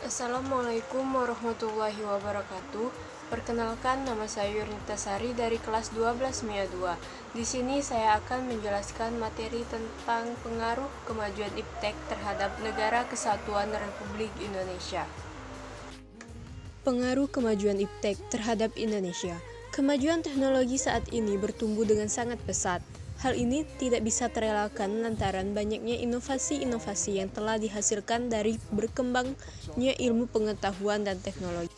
Assalamualaikum warahmatullahi wabarakatuh. Perkenalkan, nama saya Yurnita Sari dari kelas 12 MIA 2. Di sini saya akan menjelaskan materi tentang pengaruh kemajuan iptek terhadap Negara Kesatuan Republik Indonesia. Pengaruh kemajuan iptek terhadap Indonesia. Kemajuan teknologi saat ini bertumbuh dengan sangat pesat. Hal ini tidak bisa terelakkan lantaran banyaknya inovasi-inovasi yang telah dihasilkan dari berkembangnya ilmu pengetahuan dan teknologi.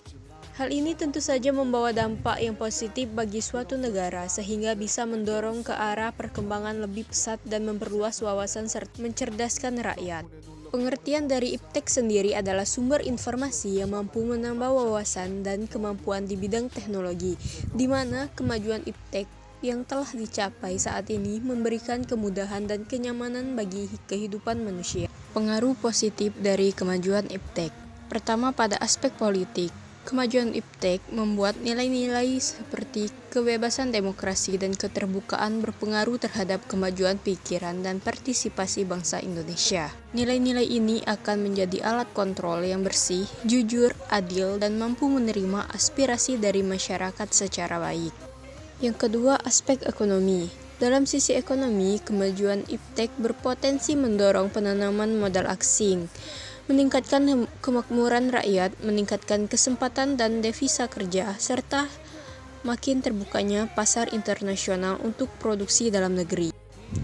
Hal ini tentu saja membawa dampak yang positif bagi suatu negara sehingga bisa mendorong ke arah perkembangan lebih pesat dan memperluas wawasan serta mencerdaskan rakyat. Pengertian dari iptek sendiri adalah sumber informasi yang mampu menambah wawasan dan kemampuan di bidang teknologi, di mana kemajuan iptek yang telah dicapai saat ini memberikan kemudahan dan kenyamanan bagi kehidupan manusia. Pengaruh positif dari kemajuan iptek. Pertama, pada aspek politik. Kemajuan iptek membuat nilai-nilai seperti kebebasan demokrasi dan keterbukaan berpengaruh terhadap kemajuan pikiran dan partisipasi bangsa Indonesia. Nilai-nilai ini akan menjadi alat kontrol yang bersih, jujur, adil, dan mampu menerima aspirasi dari masyarakat secara baik. Yang kedua, aspek ekonomi. Dalam sisi ekonomi, kemajuan iptek berpotensi mendorong penanaman modal asing, meningkatkan kemakmuran rakyat, meningkatkan kesempatan dan devisa kerja, serta makin terbukanya pasar internasional untuk produksi dalam negeri.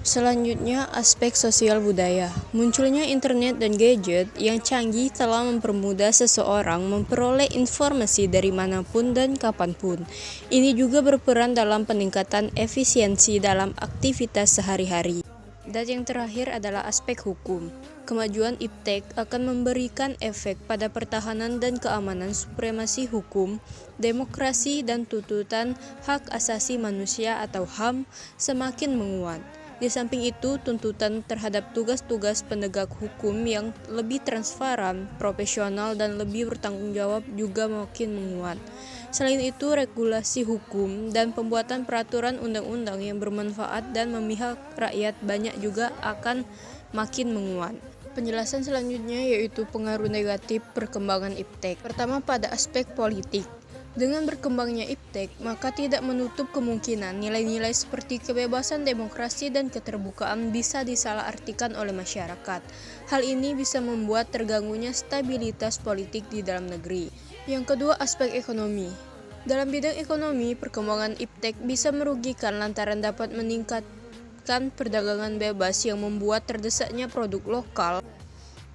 Selanjutnya, aspek sosial budaya. Munculnya internet dan gadget yang canggih telah mempermudah seseorang memperoleh informasi dari manapun dan kapanpun. Ini juga berperan dalam peningkatan efisiensi dalam aktivitas sehari-hari. Dan yang terakhir adalah aspek hukum. Kemajuan iptek akan memberikan efek pada pertahanan dan keamanan supremasi hukum, demokrasi, dan tuntutan hak asasi manusia atau HAM semakin menguat. Di samping itu, tuntutan terhadap tugas-tugas penegak hukum yang lebih transparan, profesional, dan lebih bertanggung jawab juga makin menguat. Selain itu, regulasi hukum dan pembuatan peraturan undang-undang yang bermanfaat dan memihak rakyat banyak juga akan makin menguat. Penjelasan selanjutnya yaitu pengaruh negatif perkembangan iptek. Pertama, pada aspek politik. Dengan berkembangnya iptek, maka tidak menutup kemungkinan nilai-nilai seperti kebebasan demokrasi dan keterbukaan bisa disalahartikan oleh masyarakat. Hal ini bisa membuat terganggunya stabilitas politik di dalam negeri. Yang kedua, aspek ekonomi. Dalam bidang ekonomi, perkembangan iptek bisa merugikan lantaran dapat meningkatkan perdagangan bebas yang membuat terdesaknya produk lokal.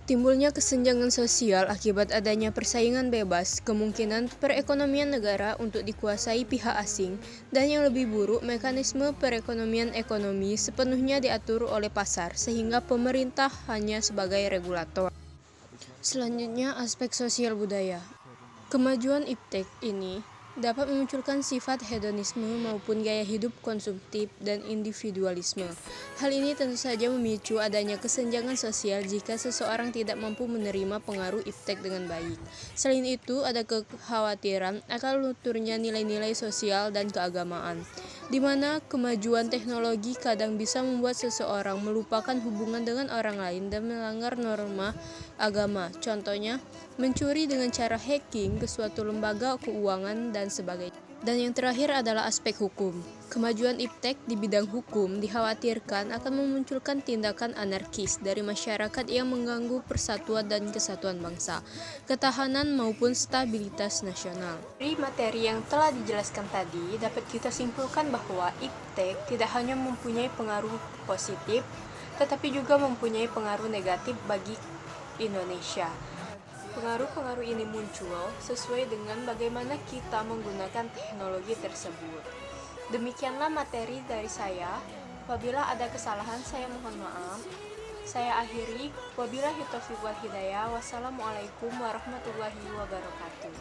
Timbulnya kesenjangan sosial akibat adanya persaingan bebas, kemungkinan perekonomian negara untuk dikuasai pihak asing, dan yang lebih buruk, mekanisme perekonomian ekonomi sepenuhnya diatur oleh pasar, sehingga pemerintah hanya sebagai regulator. Selanjutnya, aspek sosial budaya. Kemajuan iptek ini dapat memunculkan sifat hedonisme maupun gaya hidup konsumtif dan individualisme. Hal ini tentu saja memicu adanya kesenjangan sosial jika seseorang tidak mampu menerima pengaruh iptek dengan baik. Selain itu, ada kekhawatiran akan lunturnya nilai-nilai sosial dan keagamaan, di mana kemajuan teknologi kadang bisa membuat seseorang melupakan hubungan dengan orang lain dan melanggar norma agama. Contohnya, mencuri dengan cara hacking ke suatu lembaga keuangan dan sebagainya. Dan yang terakhir adalah aspek hukum. Kemajuan iptek di bidang hukum dikhawatirkan akan memunculkan tindakan anarkis dari masyarakat yang mengganggu persatuan dan kesatuan bangsa, ketahanan maupun stabilitas nasional. Dari materi yang telah dijelaskan tadi, dapat kita simpulkan bahwa iptek tidak hanya mempunyai pengaruh positif, tetapi juga mempunyai pengaruh negatif bagi Indonesia. Pengaruh-pengaruh ini muncul sesuai dengan bagaimana kita menggunakan teknologi tersebut. Demikianlah materi dari saya. Apabila ada kesalahan, saya mohon maaf. Saya akhiri. Wabillahi taufiq wal hidayah. Wassalamualaikum warahmatullahi wabarakatuh.